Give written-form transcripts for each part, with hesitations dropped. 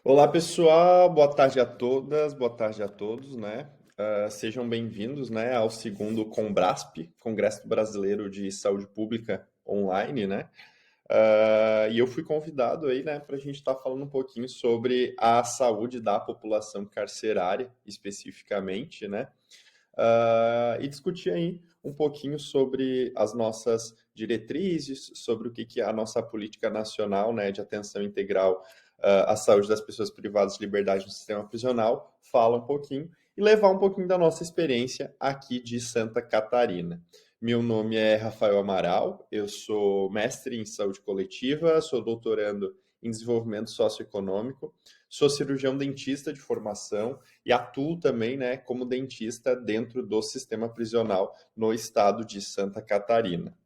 Olá, pessoal. Boa tarde a todas, boa tarde a todos, né? Sejam bem-vindos, né, ao segundo Conbrasp, Congresso Brasileiro de Saúde Pública Online, né? E eu fui convidado aí, né, para a gente estar falando um pouquinho sobre a saúde da população carcerária, especificamente, né? E discutir aí um pouquinho sobre as nossas diretrizes, sobre o que é a nossa política nacional, né, de atenção integral à saúde das pessoas privadas de liberdade no sistema prisional, fala um pouquinho e levar um pouquinho da nossa experiência aqui de Santa Catarina. Meu nome é Rafael Amaral, eu sou mestre em saúde coletiva, sou doutorando em desenvolvimento socioeconômico, sou cirurgião dentista de formação e atuo também, né, como dentista dentro do sistema prisional no estado de Santa Catarina.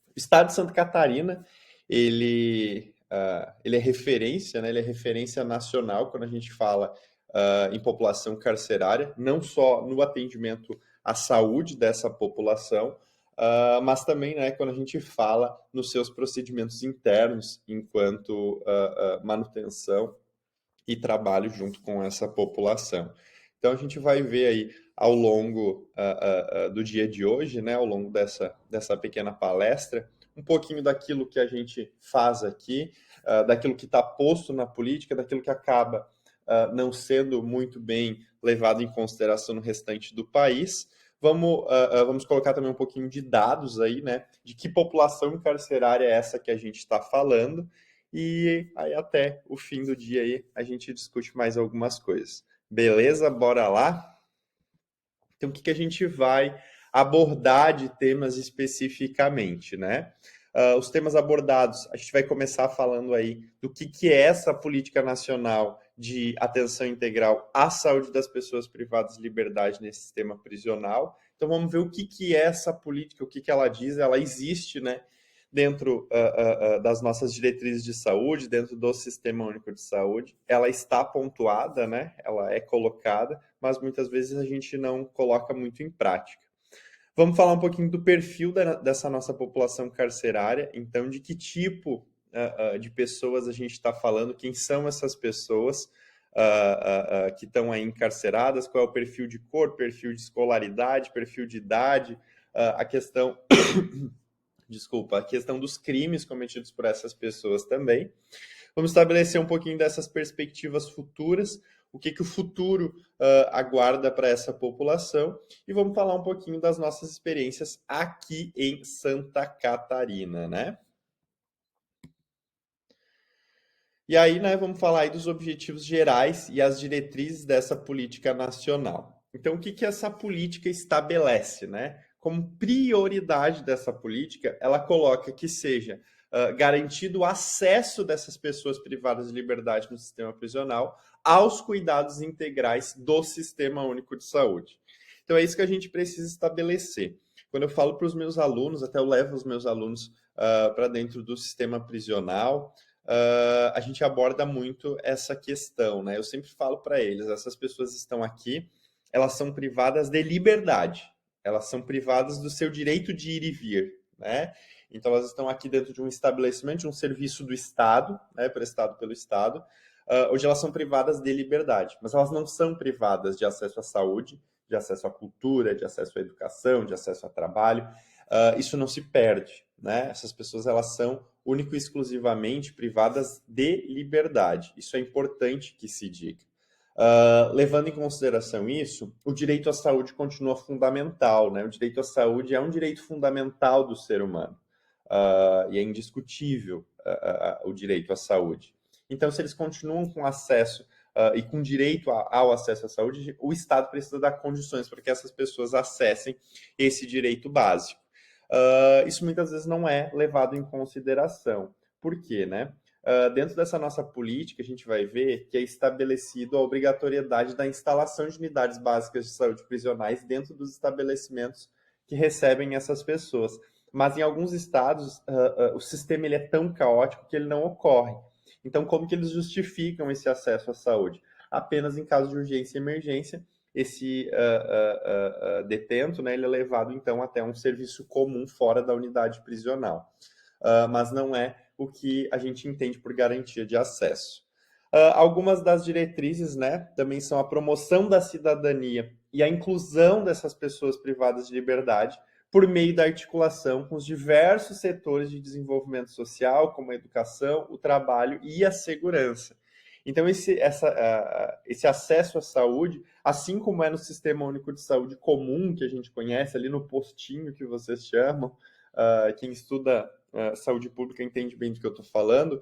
O estado de Santa Catarina, ele é referência, né, ele é referência nacional quando a gente fala em população carcerária, não só no atendimento à saúde dessa população, mas também, né, quando a gente fala nos seus procedimentos internos enquanto manutenção e trabalho junto com essa população. Então a gente vai ver aí ao longo do dia de hoje, né, ao longo dessa pequena palestra, um pouquinho daquilo que a gente faz aqui, daquilo que está posto na política, daquilo que acaba não sendo muito bem levado em consideração no restante do país. Vamos colocar também um pouquinho de dados aí, né, de que população carcerária é essa que a gente está falando, e aí até o fim do dia aí a gente discute mais algumas coisas. Beleza? Bora lá? Então, o que a gente vai abordar de temas especificamente, né? Os temas abordados, a gente vai começar falando aí do que é essa política nacional de atenção integral à saúde das pessoas privadas de liberdade nesse sistema prisional. Então, vamos ver o que é essa política, o que ela diz. Ela existe, né, dentro das nossas diretrizes de saúde, dentro do Sistema Único de Saúde. Ela está pontuada, né? Ela é colocada, mas muitas vezes a gente não coloca muito em prática. Vamos falar um pouquinho do perfil dessa nossa população carcerária, então de que tipo de pessoas a gente está falando, quem são essas pessoas que estão aí encarceradas, qual é o perfil de cor, perfil de escolaridade, perfil de idade, a questão desculpa, a questão dos crimes cometidos por essas pessoas também. Vamos estabelecer um pouquinho dessas perspectivas futuras, o que o futuro aguarda para essa população, e vamos falar um pouquinho das nossas experiências aqui em Santa Catarina, né? E aí, né, vamos falar aí dos objetivos gerais e as diretrizes dessa política nacional. Então, o que essa política estabelece, né? Como prioridade dessa política, ela coloca que seja garantido o acesso dessas pessoas privadas de liberdade no sistema prisional aos cuidados integrais do Sistema Único de Saúde. Então, é isso que a gente precisa estabelecer. Quando eu falo para os meus alunos, até eu levo os meus alunos para dentro do sistema prisional, a gente aborda muito essa questão, né? Eu sempre falo para eles, essas pessoas estão aqui, elas são privadas de liberdade, elas são privadas do seu direito de ir e vir, né? Então elas estão aqui dentro de um estabelecimento, de um serviço do Estado, né, prestado pelo Estado, onde elas são privadas de liberdade, mas elas não são privadas de acesso à saúde, de acesso à cultura, de acesso à educação, de acesso a trabalho. Isso não se perde, né? Essas pessoas elas são único e exclusivamente privadas de liberdade. Isso é importante que se diga. Levando em consideração isso, o direito à saúde continua fundamental, né? O direito à saúde é um direito fundamental do ser humano e é indiscutível o direito à saúde. Então, se eles continuam com acesso e com direito ao acesso à saúde, o Estado precisa dar condições para que essas pessoas acessem esse direito básico. Isso muitas vezes não é levado em consideração. Por quê, né? Dentro dessa nossa política, a gente vai ver que é estabelecido a obrigatoriedade da instalação de unidades básicas de saúde prisionais dentro dos estabelecimentos que recebem essas pessoas. Mas em alguns estados, o sistema ele é tão caótico que ele não ocorre. Então, como que eles justificam esse acesso à saúde? Apenas em caso de urgência e emergência, esse detento, né, ele é levado então até um serviço comum fora da unidade prisional. Mas não é o que a gente entende por garantia de acesso. Algumas das diretrizes, né, também são a promoção da cidadania e a inclusão dessas pessoas privadas de liberdade por meio da articulação com os diversos setores de desenvolvimento social, como a educação, o trabalho e a segurança. Então, esse acesso à saúde, assim como é no Sistema Único de Saúde comum, que a gente conhece, ali no postinho que vocês chamam, quem estuda saúde pública entende bem do que eu estou falando,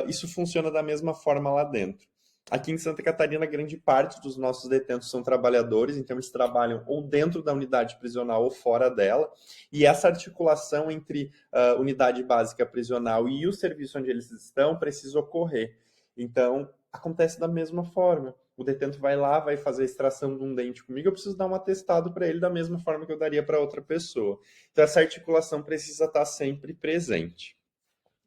isso funciona da mesma forma lá dentro. Aqui em Santa Catarina, grande parte dos nossos detentos são trabalhadores, então eles trabalham ou dentro da unidade prisional ou fora dela, e essa articulação entre unidade básica prisional e o serviço onde eles estão precisa ocorrer. Então, acontece da mesma forma. O detento vai lá, vai fazer a extração de um dente comigo, eu preciso dar um atestado para ele da mesma forma que eu daria para outra pessoa. Então, essa articulação precisa estar sempre presente.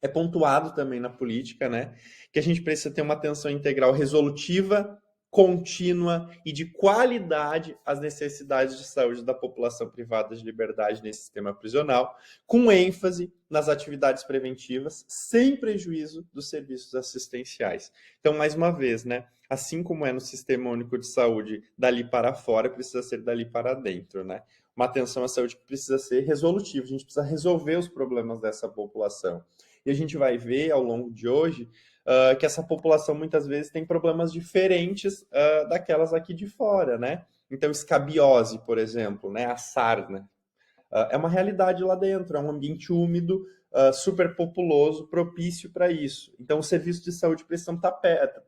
É pontuado também na política, né, que a gente precisa ter uma atenção integral resolutiva, contínua e de qualidade às necessidades de saúde da população privada de liberdade nesse sistema prisional, com ênfase nas atividades preventivas, sem prejuízo dos serviços assistenciais. Então, mais uma vez, né, assim como é no Sistema Único de Saúde, dali para fora, precisa ser dali para dentro, né? Uma atenção à saúde que precisa ser resolutiva, a gente precisa resolver os problemas dessa população. E a gente vai ver ao longo de hoje que essa população muitas vezes tem problemas diferentes daquelas aqui de fora, né? Então, escabiose, por exemplo, né? A sarna, é uma realidade lá dentro, é um ambiente úmido, superpopuloso, propício para isso. Então, os serviços de saúde precisam estar perto,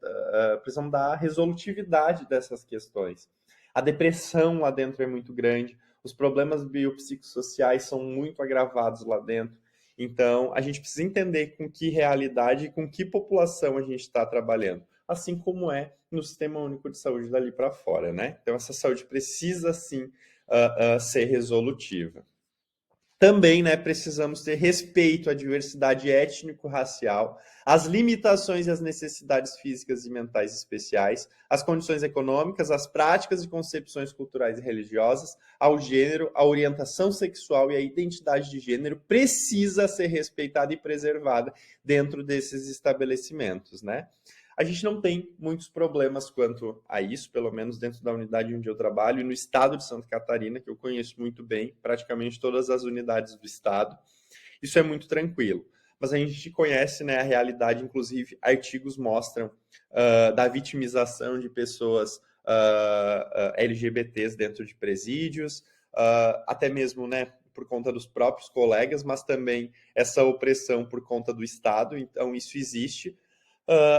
precisam dar resolutividade dessas questões. A depressão lá dentro é muito grande, os problemas biopsicossociais são muito agravados lá dentro. Então, a gente precisa entender com que realidade e com que população a gente está trabalhando, assim como é no Sistema Único de Saúde dali para fora, né? Então, essa saúde precisa, sim, ser resolutiva. Também, né, precisamos ter respeito à diversidade étnico-racial, às limitações e às necessidades físicas e mentais especiais, às condições econômicas, às práticas e concepções culturais e religiosas, ao gênero, à orientação sexual e à identidade de gênero precisa ser respeitada e preservada dentro desses estabelecimentos, né? A gente não tem muitos problemas quanto a isso, pelo menos dentro da unidade onde eu trabalho e no estado de Santa Catarina, que eu conheço muito bem, praticamente todas as unidades do estado. Isso é muito tranquilo. Mas a gente conhece, né, a realidade, inclusive artigos mostram da vitimização de pessoas LGBTs dentro de presídios, até mesmo, né, por conta dos próprios colegas, mas também essa opressão por conta do Estado. Então, isso existe.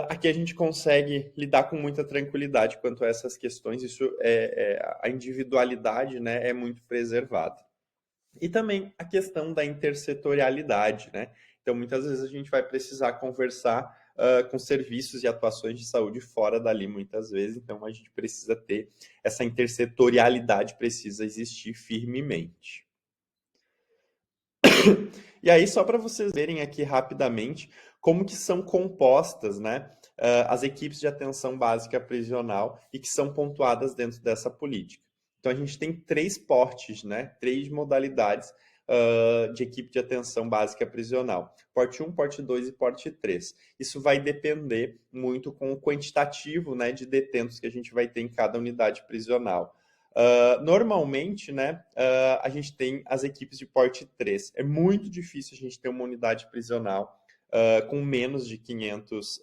Aqui a gente consegue lidar com muita tranquilidade quanto a essas questões, a individualidade, né, é muito preservada. E também a questão da intersetorialidade, né? Então, muitas vezes a gente vai precisar conversar com serviços e atuações de saúde fora dali, muitas vezes, então a gente precisa ter essa intersetorialidade, precisa existir firmemente. E aí, só para vocês verem aqui rapidamente como que são compostas, né, as equipes de atenção básica prisional e que são pontuadas dentro dessa política. Então, a gente tem três portes, né, três modalidades de equipe de atenção básica prisional. Porte 1, porte 2 e porte 3. Isso vai depender muito com o quantitativo, né, de detentos que a gente vai ter em cada unidade prisional. Normalmente, né, a gente tem as equipes de porte 3. É muito difícil a gente ter uma unidade prisional com menos de 500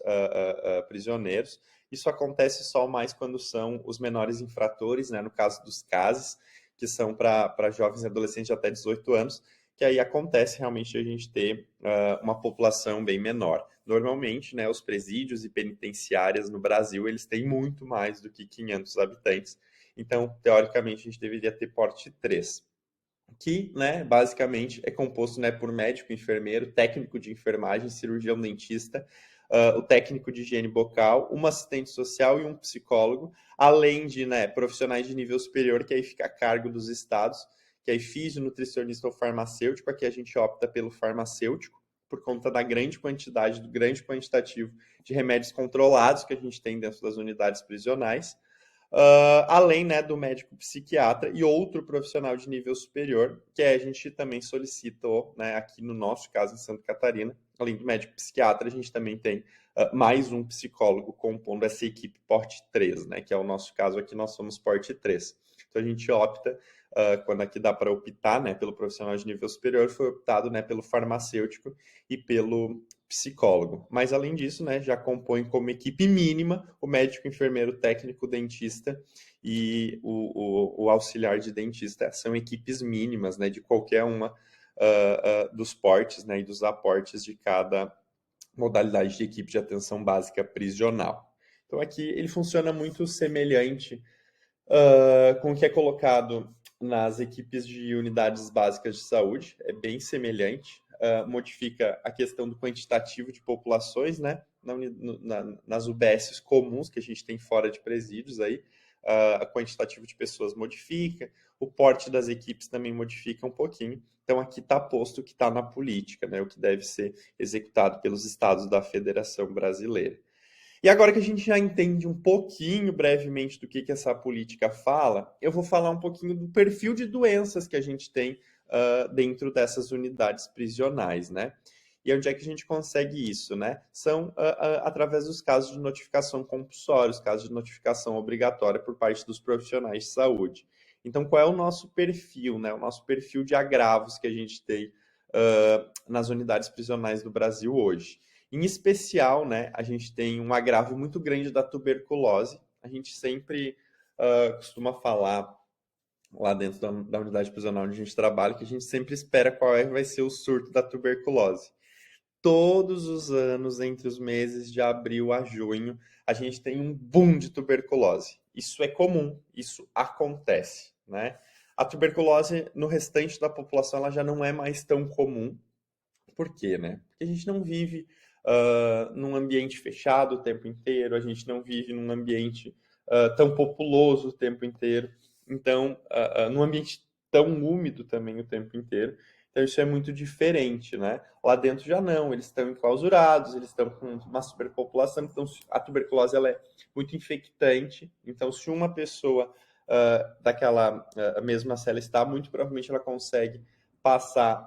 prisioneiros. Isso acontece só mais quando são os menores infratores, né, no caso dos CASs, que são para jovens e adolescentes de até 18 anos, que aí acontece realmente a gente ter uma população bem menor. Normalmente, né, os presídios e penitenciárias no Brasil, eles têm muito mais do que 500 habitantes. Então, teoricamente, a gente deveria ter porte 3, que, né, basicamente é composto, né, por médico, enfermeiro, técnico de enfermagem, cirurgião dentista, o técnico de higiene bucal, uma assistente social e um psicólogo, além de, né, profissionais de nível superior, que aí fica a cargo dos estados, que aí físio, nutricionista ou farmacêutico. Aqui a gente opta pelo farmacêutico, por conta da grande quantidade, do grande quantitativo de remédios controlados que a gente tem dentro das unidades prisionais. além, né, do médico psiquiatra e outro profissional de nível superior, que a gente também solicitou, né, aqui no nosso caso em Santa Catarina, além do médico psiquiatra, a gente também tem mais um psicólogo compondo essa equipe porte 3, né, que é o nosso caso aqui, nós somos porte 3. Então a gente opta, quando aqui dá para optar, né, pelo profissional de nível superior, foi optado, né, pelo farmacêutico e pelo psicólogo. Mas, além disso, né, já compõe como equipe mínima o médico, enfermeiro, técnico, dentista e o auxiliar de dentista. São equipes mínimas, né, de qualquer uma dos portes, né, e dos aportes de cada modalidade de equipe de atenção básica prisional. Então, aqui ele funciona muito semelhante com o que é colocado nas equipes de unidades básicas de saúde, é bem semelhante, modifica a questão do quantitativo de populações, né, nas UBSs comuns que a gente tem fora de presídios aí, a quantitativo de pessoas modifica, o porte das equipes também modifica um pouquinho, então aqui está posto o que está na política, né, o que deve ser executado pelos estados da Federação Brasileira. E agora que a gente já entende um pouquinho brevemente do que essa política fala, eu vou falar um pouquinho do perfil de doenças que a gente tem dentro dessas unidades prisionais, né? E onde é que a gente consegue isso, né? São através dos casos de notificação compulsória, os casos de notificação obrigatória por parte dos profissionais de saúde. Então, qual é o nosso perfil, né? O nosso perfil de agravos que a gente tem nas unidades prisionais do Brasil hoje. Em especial, né, a gente tem um agravo muito grande da tuberculose. A gente sempre costuma falar lá dentro da unidade prisional onde a gente trabalha, que a gente sempre espera qual vai ser o surto da tuberculose. Todos os anos, entre os meses de abril a junho, a gente tem um boom de tuberculose. Isso é comum, isso acontece, né? A tuberculose no restante da população ela já não é mais tão comum. Por quê, né? Porque a gente não vive num ambiente fechado o tempo inteiro, a gente não vive num ambiente tão populoso o tempo inteiro, então, num ambiente tão úmido também o tempo inteiro. Então, isso é muito diferente, né? Lá dentro já não, eles estão enclausurados, eles estão com uma superpopulação, então a tuberculose ela é muito infectante. Então, se uma pessoa daquela mesma cela está, muito provavelmente ela consegue passar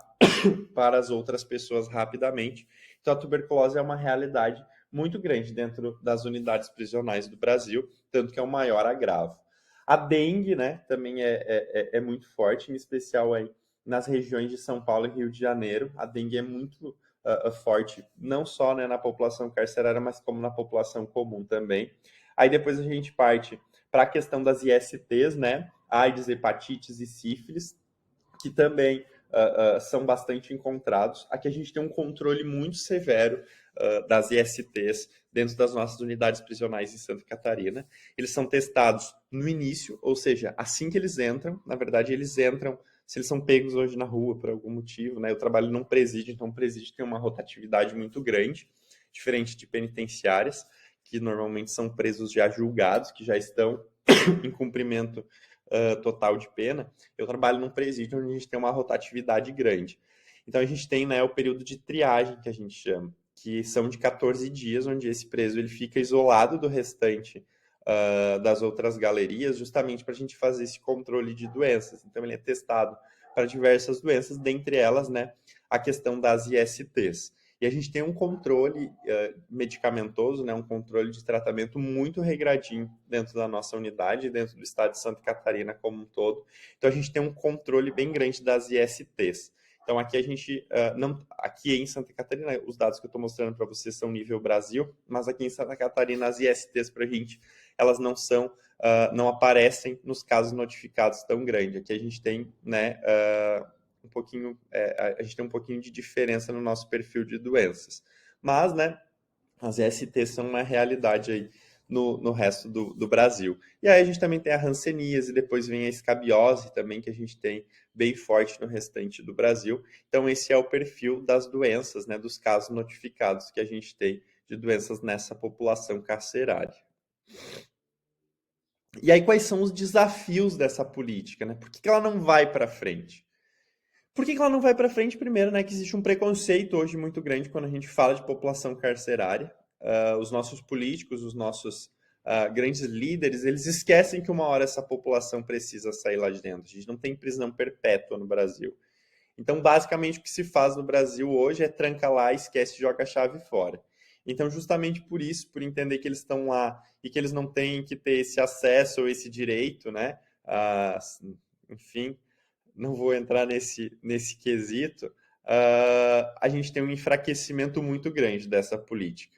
para as outras pessoas rapidamente. Então, a tuberculose é uma realidade muito grande dentro das unidades prisionais do Brasil, tanto que é o maior agravo. A dengue, né, também é muito forte, em especial aí nas regiões de São Paulo e Rio de Janeiro. A dengue é muito forte, não só, né, na população carcerária, mas como na população comum também. Aí depois a gente parte para a questão das ISTs, né, AIDS, hepatites e sífilis, que também são bastante encontrados. Aqui a gente tem um controle muito severo das ISTs dentro das nossas unidades prisionais em Santa Catarina. Eles são testados no início, ou seja, assim que eles entram, na verdade eles entram, se eles são pegos hoje na rua por algum motivo, né? Eu trabalho num presídio, então o presídio tem uma rotatividade muito grande, diferente de penitenciárias, que normalmente são presos já julgados, que já estão em cumprimento total de pena. Eu trabalho num presídio onde a gente tem uma rotatividade grande. Então a gente tem, né, o período de triagem que a gente chama, que são de 14 dias, onde esse preso ele fica isolado do restante das outras galerias, justamente para a gente fazer esse controle de doenças. Então ele é testado para diversas doenças, dentre elas, né, a questão das ISTs. E a gente tem um controle medicamentoso, né, um controle de tratamento muito regradinho dentro da nossa unidade, dentro do estado de Santa Catarina como um todo. Então a gente tem um controle bem grande das ISTs. Então aqui a gente aqui em Santa Catarina, os dados que eu estou mostrando para vocês são nível Brasil, mas aqui em Santa Catarina as ISTs para a gente elas não são não aparecem nos casos notificados tão grande. Aqui a gente tem, né, um pouquinho, a gente tem um pouquinho de diferença no nosso perfil de doenças. Mas, né, as ESTs são uma realidade aí no resto do Brasil. E aí a gente também tem a hanseníase, depois vem a escabiose também, que a gente tem bem forte no restante do Brasil. Então esse é o perfil das doenças, né, dos casos notificados que a gente tem de doenças nessa população carcerária. E aí quais são os desafios dessa política, né? Por que ela não vai para frente? Por que ela não vai para frente? Primeiro, né, que existe um preconceito hoje muito grande quando a gente fala de população carcerária. Os nossos políticos, os nossos grandes líderes, eles esquecem que uma hora essa população precisa sair lá de dentro. A gente não tem prisão perpétua no Brasil. Então, basicamente, o que se faz no Brasil hoje é tranca lá, esquece e joga a chave fora. Então, justamente por isso, por entender que eles estão lá e que eles não têm que ter esse acesso ou esse direito, né? Enfim, não vou entrar nesse quesito, a gente tem um enfraquecimento muito grande dessa política.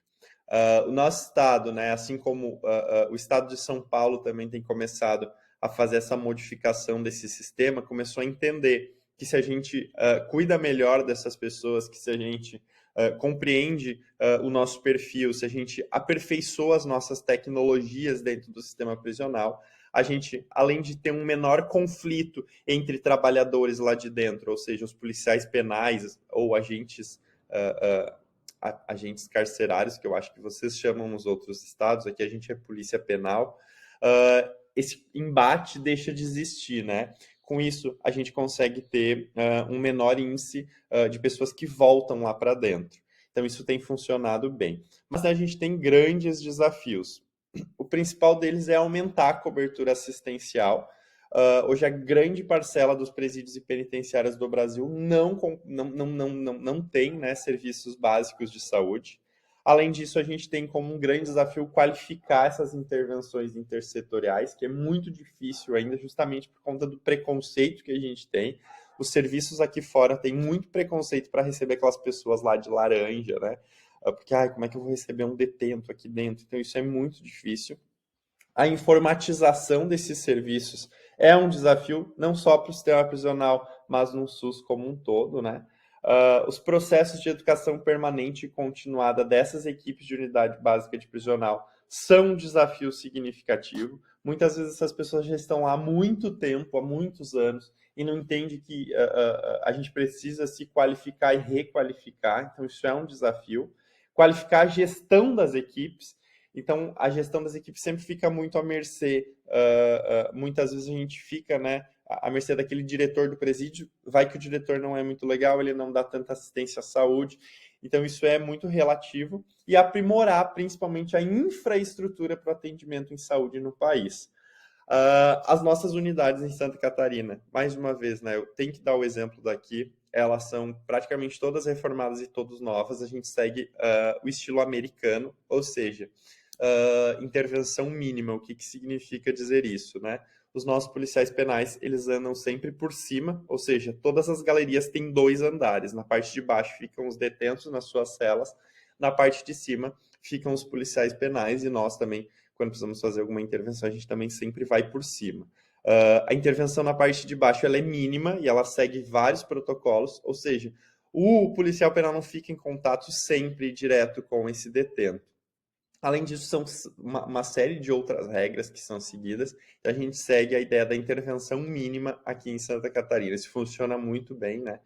O nosso estado, né, assim como o estado de São Paulo também tem começado a fazer essa modificação desse sistema, começou a entender que se a gente cuida melhor dessas pessoas, que se a gente compreende o nosso perfil, se a gente aperfeiçoa as nossas tecnologias dentro do sistema prisional, a gente, além de ter um menor conflito entre trabalhadores lá de dentro, ou seja, os policiais penais ou agentes carcerários, que eu acho que vocês chamam nos outros estados, aqui a gente é polícia penal, esse embate deixa de existir, né? Com isso, a gente consegue ter um menor índice de pessoas que voltam lá para dentro. Então, isso tem funcionado bem. Mas a gente tem grandes desafios. O principal deles é aumentar a cobertura assistencial. Hoje, a grande parcela dos presídios e penitenciárias do Brasil não tem, né, serviços básicos de saúde. Além disso, a gente tem como um grande desafio qualificar essas intervenções intersetoriais, que é muito difícil ainda, justamente por conta do preconceito que a gente tem. Os serviços aqui fora têm muito preconceito para receber aquelas pessoas lá de laranja, né? Porque, como é que eu vou receber um detento aqui dentro? Então, isso é muito difícil. A informatização desses serviços é um desafio, não só para o sistema prisional, mas no SUS como um todo, né? Os processos de educação permanente e continuada dessas equipes de unidade básica de prisional são um desafio significativo. Muitas vezes essas pessoas já estão lá há muito tempo, há muitos anos, e não entendem que a gente precisa se qualificar e requalificar, então isso é um desafio. Qualificar a gestão das equipes, então, a gestão das equipes sempre fica muito à mercê. Muitas vezes a gente fica, né, à mercê daquele diretor do presídio. Vai que o diretor não é muito legal, ele não dá tanta assistência à saúde. Então, isso é muito relativo. E aprimorar, principalmente, a infraestrutura para o atendimento em saúde no país. As nossas unidades em Santa Catarina, mais uma vez, né, eu tenho que dar o exemplo daqui. Elas são praticamente todas reformadas e todas novas. A gente segue o estilo americano, ou seja, intervenção mínima. O que significa dizer isso, né? Os nossos policiais penais, eles andam sempre por cima, ou seja, todas as galerias têm 2 andares. Na parte de baixo ficam os detentos nas suas celas, na parte de cima ficam os policiais penais e nós também, quando precisamos fazer alguma intervenção, a gente também sempre vai por cima. A intervenção na parte de baixo ela é mínima e ela segue vários protocolos, ou seja, o policial penal não fica em contato sempre direto com esse detento. Além disso, são uma série de outras regras que são seguidas. A gente segue a ideia da intervenção mínima aqui em Santa Catarina. Isso funciona muito bem, né?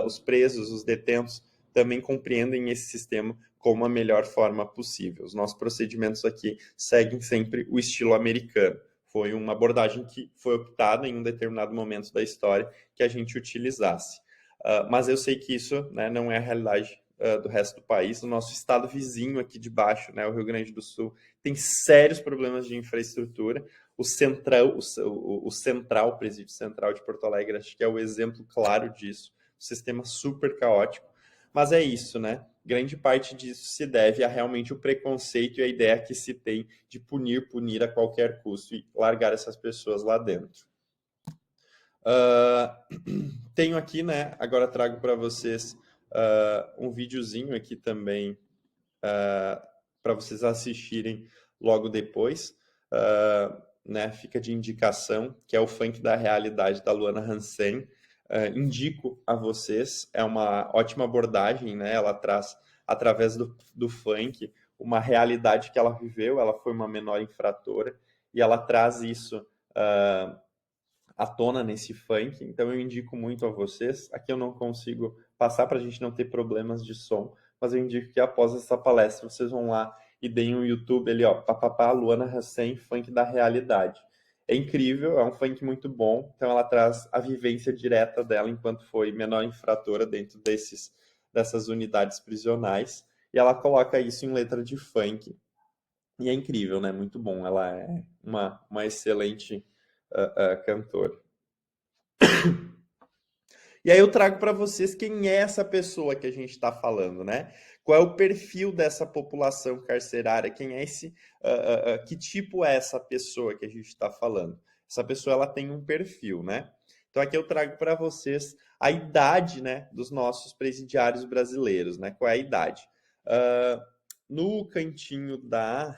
Os presos, os detentos, também compreendem esse sistema como a melhor forma possível. Os nossos procedimentos aqui seguem sempre o estilo americano. Foi uma abordagem que foi optada em um determinado momento da história que a gente utilizasse. Mas eu sei que isso, né, não é a realidade do resto do país. O nosso estado vizinho aqui de baixo, né, o Rio Grande do Sul, tem sérios problemas de infraestrutura. O Central, o Presídio Central de Porto Alegre, acho que é o exemplo claro disso. Um sistema super caótico. Mas é isso, né? Grande parte disso se deve a realmente o preconceito e a ideia que se tem de punir a qualquer custo e largar essas pessoas lá dentro. Tenho aqui, né? Agora trago para vocês um videozinho aqui também para vocês assistirem logo depois. Né? Fica de indicação, que é o Funk da Realidade da Luana Hansen. Indico a vocês, é uma ótima abordagem, né? Ela traz, através do funk, uma realidade que ela viveu. Ela foi uma menor infratora e ela traz isso à tona nesse funk, então eu indico muito a vocês. Aqui eu não consigo passar para a gente não ter problemas de som, mas eu indico que após essa palestra vocês vão lá e deem um YouTube ali, ó, papapá, Luana Hansen, Funk da Realidade. É incrível, é um funk muito bom, então ela traz a vivência direta dela enquanto foi menor infratora dentro dessas unidades prisionais, e ela coloca isso em letra de funk. E é incrível, né? Muito bom. Ela é uma excelente cantora. E aí eu trago para vocês quem é essa pessoa que a gente está falando, né? Qual é o perfil dessa população carcerária? Quem é esse? Que tipo é essa pessoa que a gente está falando? Essa pessoa ela tem um perfil, né? Então aqui eu trago para vocês a idade, né, dos nossos presidiários brasileiros, né? Qual é a idade? Uh, no cantinho da,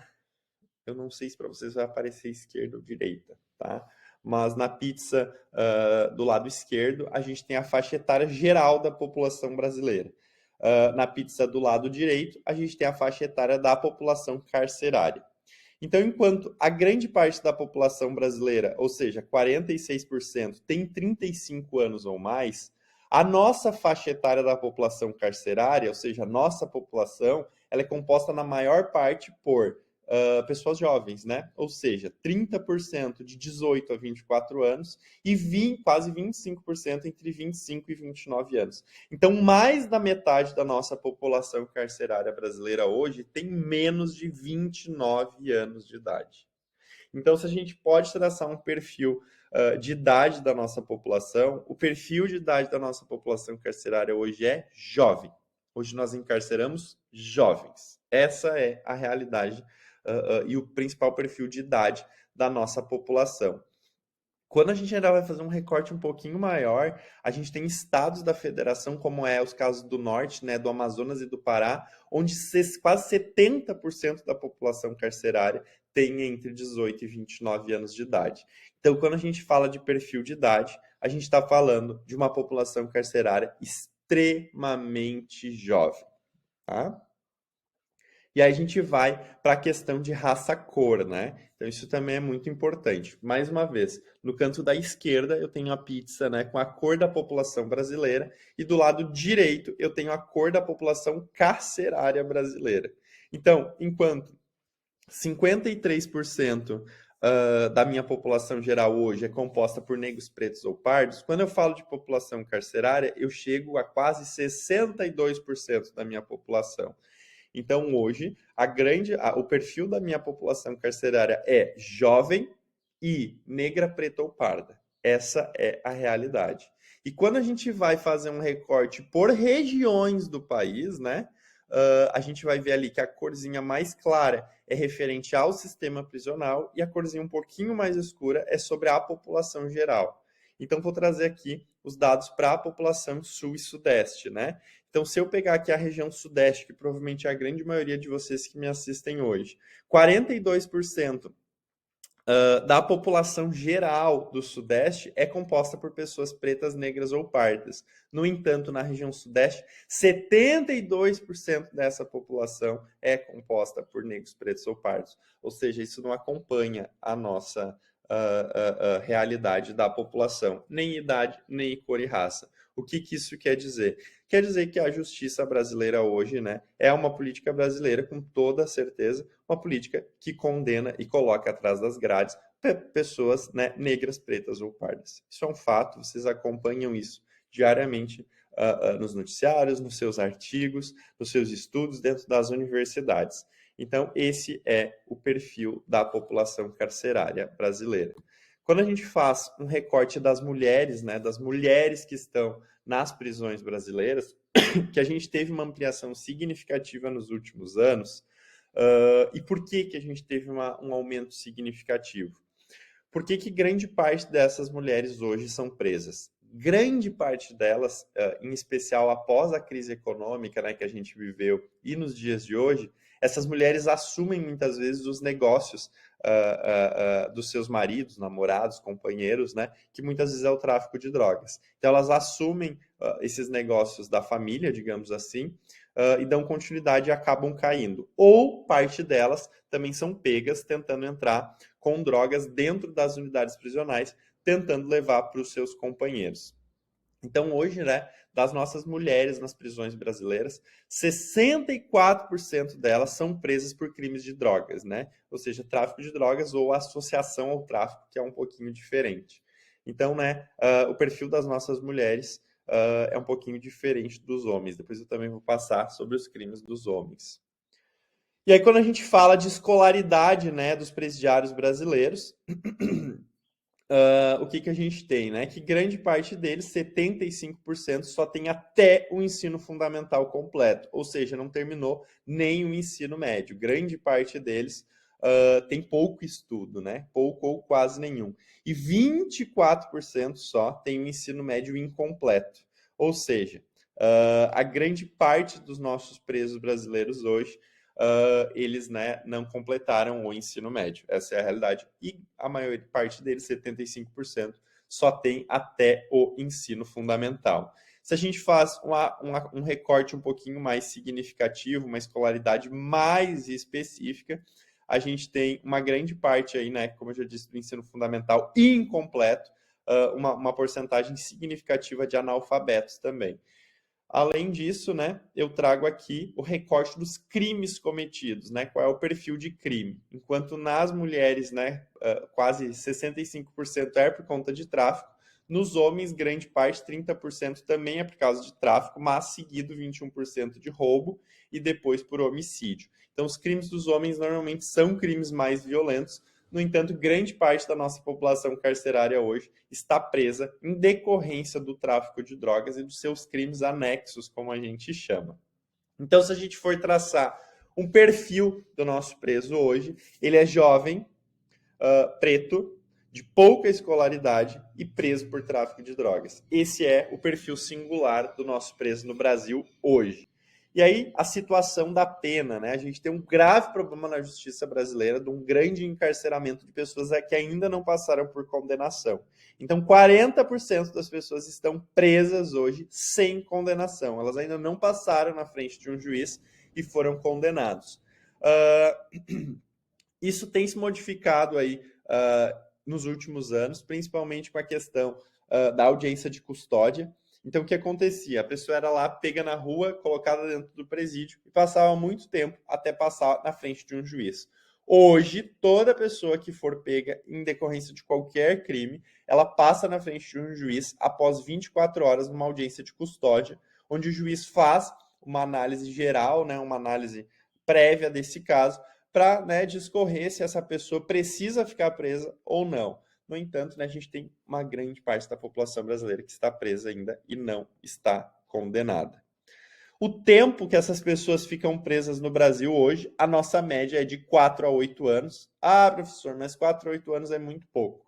eu não sei se para vocês vai aparecer esquerda ou direita, tá? Mas na pizza do lado esquerdo, a gente tem a faixa etária geral da população brasileira. Na pizza do lado direito, a gente tem a faixa etária da população carcerária. Então, enquanto a grande parte da população brasileira, ou seja, 46%, tem 35 anos ou mais, a nossa faixa etária da população carcerária, ou seja, a nossa população, ela é composta na maior parte por pessoas jovens, né? Ou seja, 30% de 18 a 24 anos e quase 25% entre 25 e 29 anos. Então, mais da metade da nossa população carcerária brasileira hoje tem menos de 29 anos de idade. Então, se a gente pode traçar um perfil de idade da nossa população, o perfil de idade da nossa população carcerária hoje é jovem. Hoje nós encarceramos jovens. Essa é a realidade e o principal perfil de idade da nossa população. Quando a gente ainda vai fazer um recorte um pouquinho maior, a gente tem estados da federação, como é os casos do norte, né, do Amazonas e do Pará, onde quase 70% da população carcerária tem entre 18 e 29 anos de idade. Então, quando a gente fala de perfil de idade, a gente está falando de uma população carcerária extremamente jovem, tá? E aí a gente vai para a questão de raça-cor, né? Então isso também é muito importante. Mais uma vez, no canto da esquerda eu tenho a pizza, né, com a cor da população brasileira e do lado direito eu tenho a cor da população carcerária brasileira. Então, enquanto 53% da minha população geral hoje é composta por negros, pretos ou pardos, quando eu falo de população carcerária, eu chego a quase 62% da minha população. Então, hoje, o perfil da minha população carcerária é jovem e negra, preta ou parda. Essa é a realidade. E quando a gente vai fazer um recorte por regiões do país, né? A gente vai ver ali que a corzinha mais clara é referente ao sistema prisional e a corzinha um pouquinho mais escura é sobre a população geral. Então, vou trazer aqui os dados para a população sul e sudeste, né? Então, se eu pegar aqui a região sudeste, que provavelmente é a grande maioria de vocês que me assistem hoje, 42% da população geral do Sudeste é composta por pessoas pretas, negras ou pardas. No entanto, na região Sudeste, 72% dessa população é composta por negros, pretos ou pardos. Ou seja, isso não acompanha a nossa realidade da população, nem idade, nem cor e raça. O que isso quer dizer? Quer dizer que a justiça brasileira hoje, né, é uma política brasileira, com toda certeza, uma política que condena e coloca atrás das grades pessoas, né, negras, pretas ou pardas. Isso é um fato, vocês acompanham isso diariamente nos noticiários, nos seus artigos, nos seus estudos dentro das universidades. Então, esse é o perfil da população carcerária brasileira. Quando a gente faz um recorte das mulheres, né, das mulheres que estão nas prisões brasileiras, que a gente teve uma ampliação significativa nos últimos anos. E por que a gente teve um aumento significativo? Por que grande parte dessas mulheres hoje são presas? Grande parte delas, em especial após a crise econômica, né, que a gente viveu e nos dias de hoje, essas mulheres assumem muitas vezes os negócios dos seus maridos, namorados, companheiros, né, que muitas vezes é o tráfico de drogas. Então elas assumem esses negócios da família, digamos assim, e dão continuidade e acabam caindo. Ou parte delas também são pegas tentando entrar com drogas dentro das unidades prisionais, tentando levar para os seus companheiros. Então, hoje, né, das nossas mulheres nas prisões brasileiras, 64% delas são presas por crimes de drogas, né? Ou seja, tráfico de drogas ou associação ao tráfico, que é um pouquinho diferente. Então, né, o perfil das nossas mulheres é um pouquinho diferente dos homens. Depois eu também vou passar sobre os crimes dos homens. E aí, quando a gente fala de escolaridade, né, dos presidiários brasileiros, o que a gente tem, né? Que grande parte deles, 75%, só tem até o ensino fundamental completo, ou seja, não terminou nem o ensino médio. Grande parte deles tem pouco estudo, né? Pouco ou quase nenhum. E 24% só tem o ensino médio incompleto. Ou seja, a grande parte dos nossos presos brasileiros hoje eles, né, não completaram o ensino médio. Essa é a realidade. E a maior parte deles, 75%, só tem até o ensino fundamental. Se a gente faz um recorte um pouquinho mais significativo, uma escolaridade mais específica, a gente tem uma grande parte aí, né, como eu já disse, do ensino fundamental incompleto, uma porcentagem significativa de analfabetos também. Além disso, né, eu trago aqui o recorte dos crimes cometidos, né, qual é o perfil de crime. Enquanto nas mulheres, né, quase 65% é por conta de tráfico, nos homens, grande parte, 30% também é por causa de tráfico, mas seguido 21% de roubo e depois por homicídio. Então, os crimes dos homens normalmente são crimes mais violentos. No entanto, grande parte da nossa população carcerária hoje está presa em decorrência do tráfico de drogas e dos seus crimes anexos, como a gente chama. Então, se a gente for traçar um perfil do nosso preso hoje, ele é jovem, preto, de pouca escolaridade e preso por tráfico de drogas. Esse é o perfil singular do nosso preso no Brasil hoje. E aí, a situação da pena, né? A gente tem um grave problema na justiça brasileira de um grande encarceramento de pessoas que ainda não passaram por condenação. Então, 40% das pessoas estão presas hoje sem condenação. Elas ainda não passaram na frente de um juiz e foram condenados. Isso tem se modificado aí nos últimos anos, principalmente com a questão da audiência de custódia. Então, o que acontecia? A pessoa era lá, pega na rua, colocada dentro do presídio e passava muito tempo até passar na frente de um juiz. Hoje, toda pessoa que for pega em decorrência de qualquer crime, ela passa na frente de um juiz após 24 horas numa audiência de custódia, onde o juiz faz uma análise geral, né, uma análise prévia desse caso, para, né, discorrer se essa pessoa precisa ficar presa ou não. No entanto, né, a gente tem uma grande parte da população brasileira que está presa ainda e não está condenada. O tempo que essas pessoas ficam presas no Brasil hoje, a nossa média é de 4 a 8 anos. Ah, professor, mas 4 a 8 anos é muito pouco.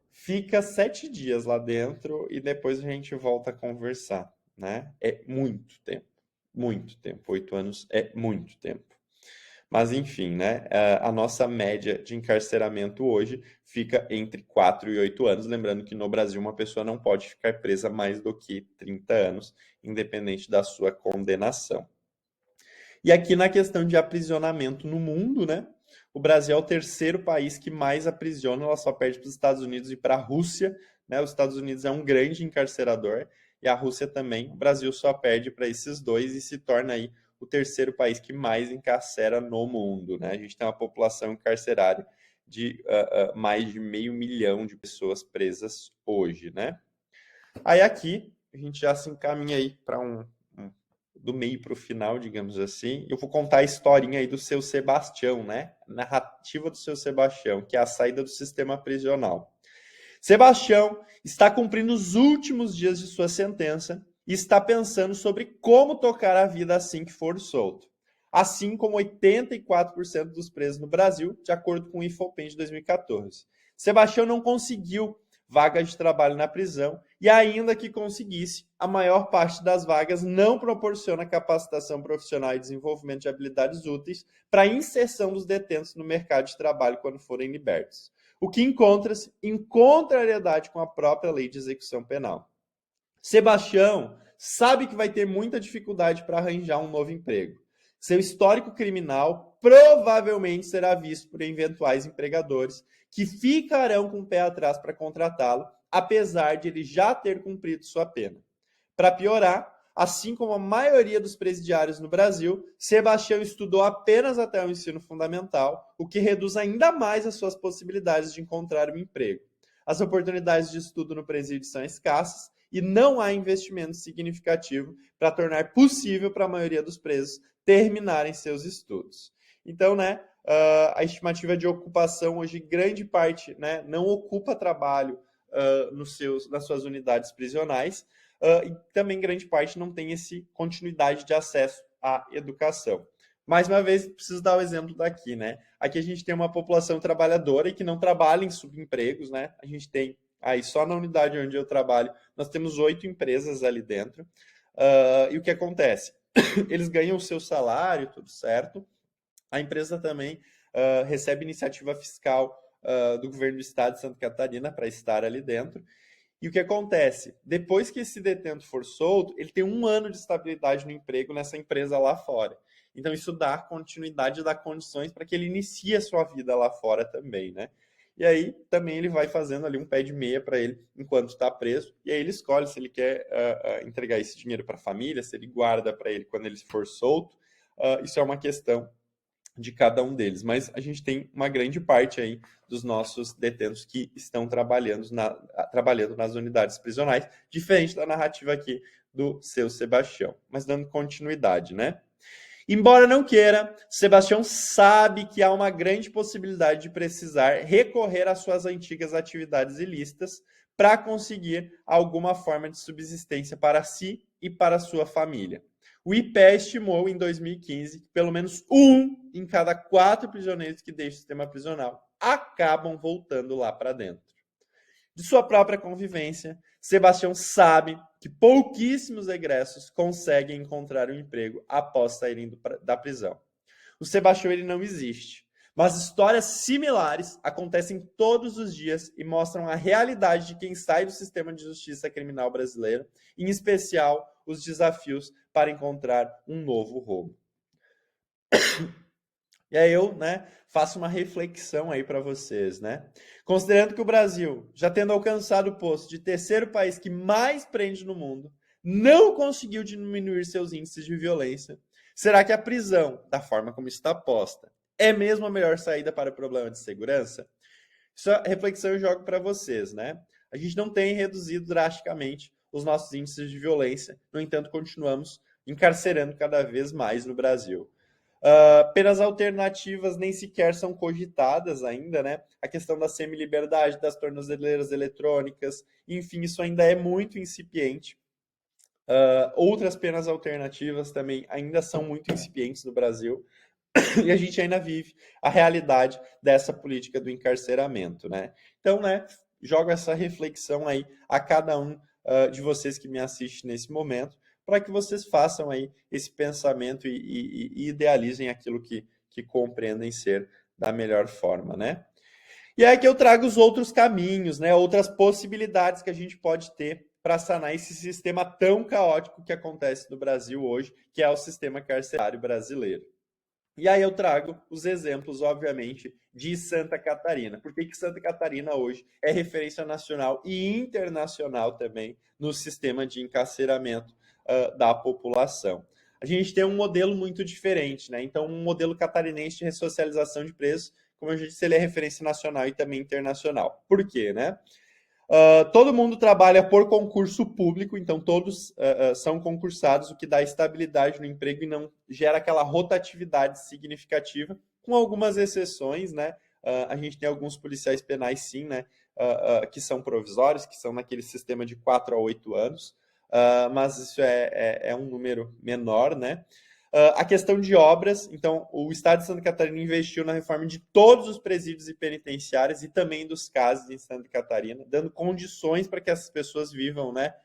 Fica 7 dias lá dentro e depois a gente volta a conversar, né? É muito tempo. Muito tempo. 8 anos é muito tempo. Mas, enfim, né? A nossa média de encarceramento hoje fica entre 4 e 8 anos. Lembrando que no Brasil uma pessoa não pode ficar presa mais do que 30 anos, independente da sua condenação. E aqui na questão de aprisionamento no mundo, né? O Brasil é o terceiro país que mais aprisiona, ela só perde para os Estados Unidos e para a Rússia, né? Os Estados Unidos é um grande encarcerador e a Rússia também. O Brasil só perde para esses dois e se torna aí o terceiro país que mais encarcera no mundo, né? A gente tem uma população carcerária de mais de 500 mil de pessoas presas hoje, né? Aí aqui a gente já se encaminha aí para do meio para o final, digamos assim. Eu vou contar a historinha aí do seu Sebastião, né? Narrativa do seu Sebastião, que é a saída do sistema prisional. Sebastião está cumprindo os últimos dias de sua sentença e está pensando sobre como tocar a vida assim que for solto. Assim como 84% dos presos no Brasil, de acordo com o Infopen de 2014. Sebastião não conseguiu vaga de trabalho na prisão e ainda que conseguisse, a maior parte das vagas não proporciona capacitação profissional e desenvolvimento de habilidades úteis para a inserção dos detentos no mercado de trabalho quando forem libertos. O que encontra-se em contrariedade com a própria lei de execução penal. Sebastião sabe que vai ter muita dificuldade para arranjar um novo emprego. Seu histórico criminal provavelmente será visto por eventuais empregadores que ficarão com o pé atrás para contratá-lo, apesar de ele já ter cumprido sua pena. Para piorar, assim como a maioria dos presidiários no Brasil, Sebastião estudou apenas até o ensino fundamental, o que reduz ainda mais as suas possibilidades de encontrar um emprego. As oportunidades de estudo no presídio são escassas e não há investimento significativo para tornar possível para a maioria dos presos terminarem seus estudos. Então, né, a estimativa de ocupação hoje, grande parte, né, não ocupa trabalho nas suas unidades prisionais, e também grande parte não tem essa continuidade de acesso à educação. Mais uma vez, preciso dar o exemplo daqui, né? Aqui a gente tem uma população trabalhadora e que não trabalha em subempregos, né? A gente tem aí só na unidade onde eu trabalho, nós temos 8 empresas ali dentro. E o que acontece? Eles ganham o seu salário, tudo certo. A empresa também recebe iniciativa fiscal do governo do estado de Santa Catarina para estar ali dentro. E o que acontece? Depois que esse detento for solto, ele tem 1 ano de estabilidade no emprego nessa empresa lá fora. Então, isso dá continuidade, dá condições para que ele inicie a sua vida lá fora também, né? E aí, também ele vai fazendo ali um pé de meia para ele enquanto está preso. E aí ele escolhe se ele quer entregar esse dinheiro para a família, se ele guarda para ele quando ele for solto. Isso é uma questão de cada um deles, mas a gente tem uma grande parte aí dos nossos detentos que estão trabalhando nas unidades prisionais, diferente da narrativa aqui do seu Sebastião, mas dando continuidade, né? Embora não queira, Sebastião sabe que há uma grande possibilidade de precisar recorrer às suas antigas atividades ilícitas para conseguir alguma forma de subsistência para si e para sua família. O IPEA estimou em 2015 que pelo menos 1 em cada 4 prisioneiros que deixam o sistema prisional acabam voltando lá para dentro. De sua própria convivência, Sebastião sabe que pouquíssimos egressos conseguem encontrar um emprego após saírem da prisão. O Sebastião ele não existe, mas histórias similares acontecem todos os dias e mostram a realidade de quem sai do sistema de justiça criminal brasileiro, em especial os desafios para encontrar um novo rumo. E aí eu, né, faço uma reflexão aí para vocês, né? Considerando que o Brasil, já tendo alcançado o posto de terceiro país que mais prende no mundo, não conseguiu diminuir seus índices de violência, será que a prisão, da forma como está posta, é mesmo a melhor saída para o problema de segurança? Essa reflexão eu jogo para vocês, né? A gente não tem reduzido drasticamente os nossos índices de violência, no entanto, continuamos encarcerando cada vez mais no Brasil. Penas alternativas nem sequer são cogitadas ainda, né? A questão da semi-liberdade, das tornozeleiras eletrônicas, enfim, isso ainda é muito incipiente. Outras penas alternativas também ainda são muito incipientes no Brasil. E a gente ainda vive a realidade dessa política do encarceramento, né? Então, né, jogo essa reflexão aí a cada um de vocês que me assiste nesse momento, para que vocês façam aí esse pensamento e idealizem aquilo que compreendem ser da melhor forma, né? E é que eu trago os outros caminhos, né? Outras possibilidades que a gente pode ter para sanar esse sistema tão caótico que acontece no Brasil hoje, que é o sistema carcerário brasileiro. E aí eu trago os exemplos, obviamente, de Santa Catarina. Por que Santa Catarina hoje é referência nacional e internacional também no sistema de encarceramento da população? A gente tem um modelo muito diferente, né? Então, um modelo catarinense de ressocialização de presos, como eu já disse, ele é referência nacional e também internacional. Por quê, né? Todo mundo trabalha por concurso público, então todos são concursados, o que dá estabilidade no emprego e não gera aquela rotatividade significativa, com algumas exceções, né? A gente tem alguns policiais penais, sim, né? Que são provisórios, que são naquele sistema de 4 a 8 anos, mas isso é um número menor, né? A questão de obras, então o Estado de Santa Catarina investiu na reforma de todos os presídios e penitenciários e também dos CASs em Santa Catarina, dando condições para que essas pessoas vivam, né,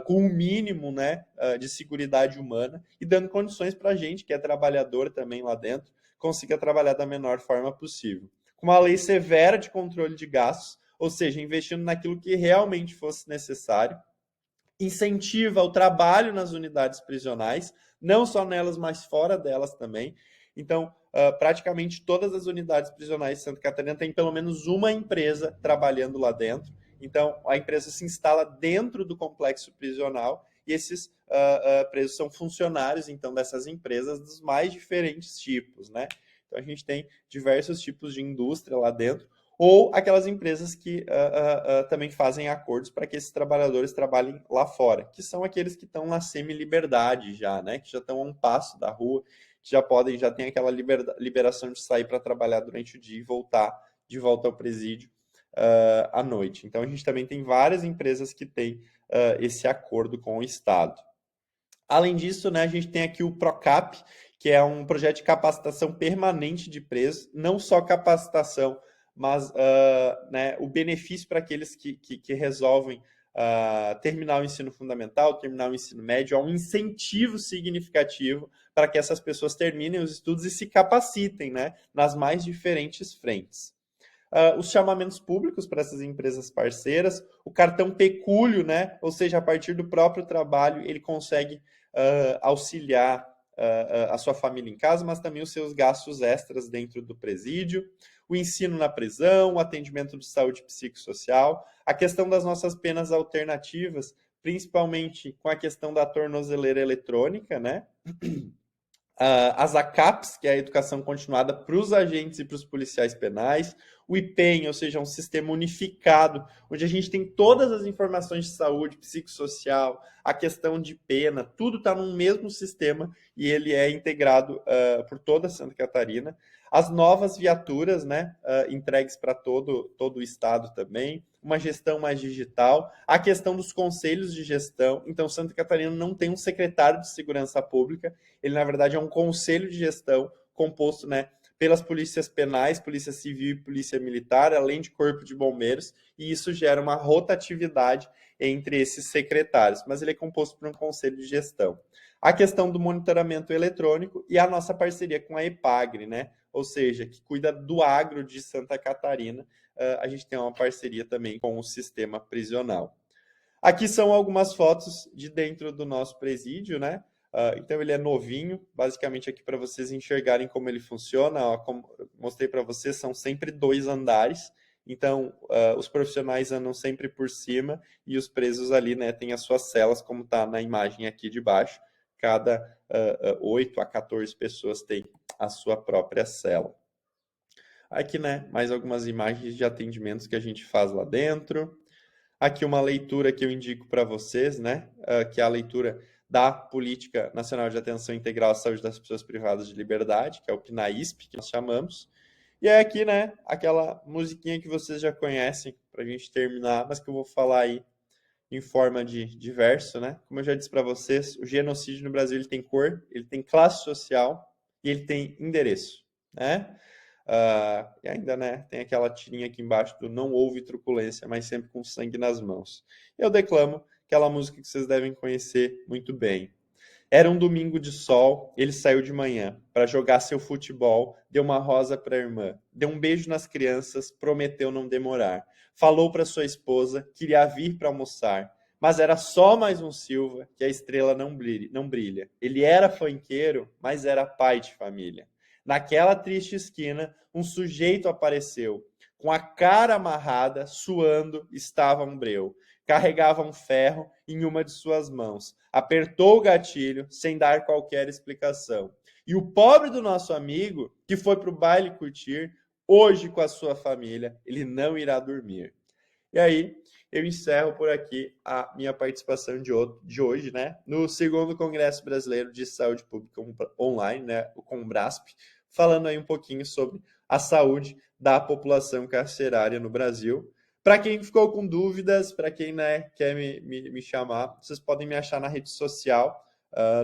com o mínimo, né, de seguridade humana e dando condições para a gente, que é trabalhador também lá dentro, consiga trabalhar da menor forma possível. Com uma lei severa de controle de gastos, ou seja, investindo naquilo que realmente fosse necessário, incentiva o trabalho nas unidades prisionais, não só nelas, mas fora delas também. Então, praticamente todas as unidades prisionais de Santa Catarina têm pelo menos uma empresa trabalhando lá dentro. Então, a empresa se instala dentro do complexo prisional e esses presos são funcionários, então, dessas empresas dos mais diferentes tipos, né? Então, a gente tem diversos tipos de indústria lá dentro, ou aquelas empresas que também fazem acordos para que esses trabalhadores trabalhem lá fora, que são aqueles que estão na semi-liberdade já, né? Que já estão a um passo da rua, já tem aquela liberação de sair para trabalhar durante o dia e voltar de volta ao presídio à noite. Então, a gente também tem várias empresas que têm esse acordo com o Estado. Além disso, né, a gente tem aqui o PROCAP, que é um projeto de capacitação permanente de presos, não só capacitação, mas né, o benefício para aqueles que resolvem terminar o ensino fundamental, terminar o ensino médio, há um incentivo significativo para que essas pessoas terminem os estudos e se capacitem, né, nas mais diferentes frentes. Os chamamentos públicos para essas empresas parceiras, o cartão pecúlio, né? Ou seja, a partir do próprio trabalho, ele consegue auxiliar a sua família em casa, mas também os seus gastos extras dentro do presídio, o ensino na prisão, o atendimento de saúde psicossocial, a questão das nossas penas alternativas, principalmente com a questão da tornozeleira eletrônica, né? As ACAPs, que é a educação continuada para os agentes e para os policiais penais, o IPEM, ou seja, um sistema unificado, onde a gente tem todas as informações de saúde, psicossocial, a questão de pena, tudo está num mesmo sistema e ele é integrado por toda Santa Catarina. As novas viaturas, né, entregues para todo o estado também, uma gestão mais digital, a questão dos conselhos de gestão. Então, Santa Catarina não tem um secretário de segurança pública, ele, na verdade, é um conselho de gestão composto, né, pelas polícias penais, polícia civil e polícia militar, além de corpo de bombeiros, e isso gera uma rotatividade entre esses secretários, mas ele é composto por um conselho de gestão. A questão do monitoramento eletrônico e a nossa parceria com a EPAGRE, né, ou seja, que cuida do agro de Santa Catarina, a gente tem uma parceria também com o sistema prisional. Aqui são algumas fotos de dentro do nosso presídio, né? Então ele é novinho, basicamente aqui para vocês enxergarem como ele funciona. Ó, como mostrei para vocês, são sempre 2 andares. Então os profissionais andam sempre por cima e os presos ali, né, têm as suas celas, como está na imagem aqui de baixo. Cada 8 a 14 pessoas têm a sua própria cela. Aqui, né, mais algumas imagens de atendimentos que a gente faz lá dentro. Aqui uma leitura que eu indico para vocês, né, que é a leitura da Política Nacional de Atenção Integral à Saúde das Pessoas Privadas de Liberdade, que é o PNAISP, que nós chamamos. E é aqui, né, aquela musiquinha que vocês já conhecem, para a gente terminar, mas que eu vou falar aí em forma de verso, né? Como eu já disse para vocês, o genocídio no Brasil ele tem cor, ele tem classe social e ele tem endereço, né? E ainda, né, tem aquela tirinha aqui embaixo do não houve truculência, mas sempre com sangue nas mãos. Eu declamo aquela música que vocês devem conhecer muito bem. Era um domingo de sol, ele saiu de manhã para jogar seu futebol, deu uma rosa para a irmã, deu um beijo nas crianças, prometeu não demorar. Falou para sua esposa, queria vir para almoçar, mas era só mais um Silva que a estrela não brilha. Ele era funkeiro, mas era pai de família. Naquela triste esquina, um sujeito apareceu. Com a cara amarrada, suando, estava um breu. Carregava um ferro em uma de suas mãos. Apertou o gatilho sem dar qualquer explicação. E o pobre do nosso amigo, que foi para o baile curtir, hoje com a sua família, ele não irá dormir. E aí, eu encerro por aqui a minha participação de hoje, né? No 2º Congresso Brasileiro de Saúde Pública Online, né? O CONBRASP, falando aí um pouquinho sobre a saúde da população carcerária no Brasil. Para quem ficou com dúvidas, para quem, né, quer me chamar, vocês podem me achar na rede social,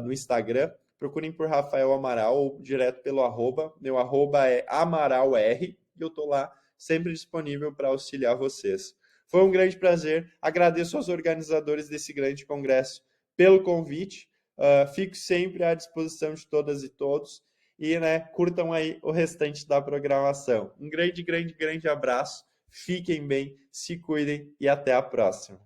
no Instagram. Procurem por Rafael Amaral ou direto pelo arroba. Meu arroba é AmaralR e eu estou lá sempre disponível para auxiliar vocês. Foi um grande prazer. Agradeço aos organizadores desse grande congresso pelo convite. Fico sempre à disposição de todas e todos. E, né, curtam aí o restante da programação. Um grande abraço. Fiquem bem, se cuidem e até a próxima.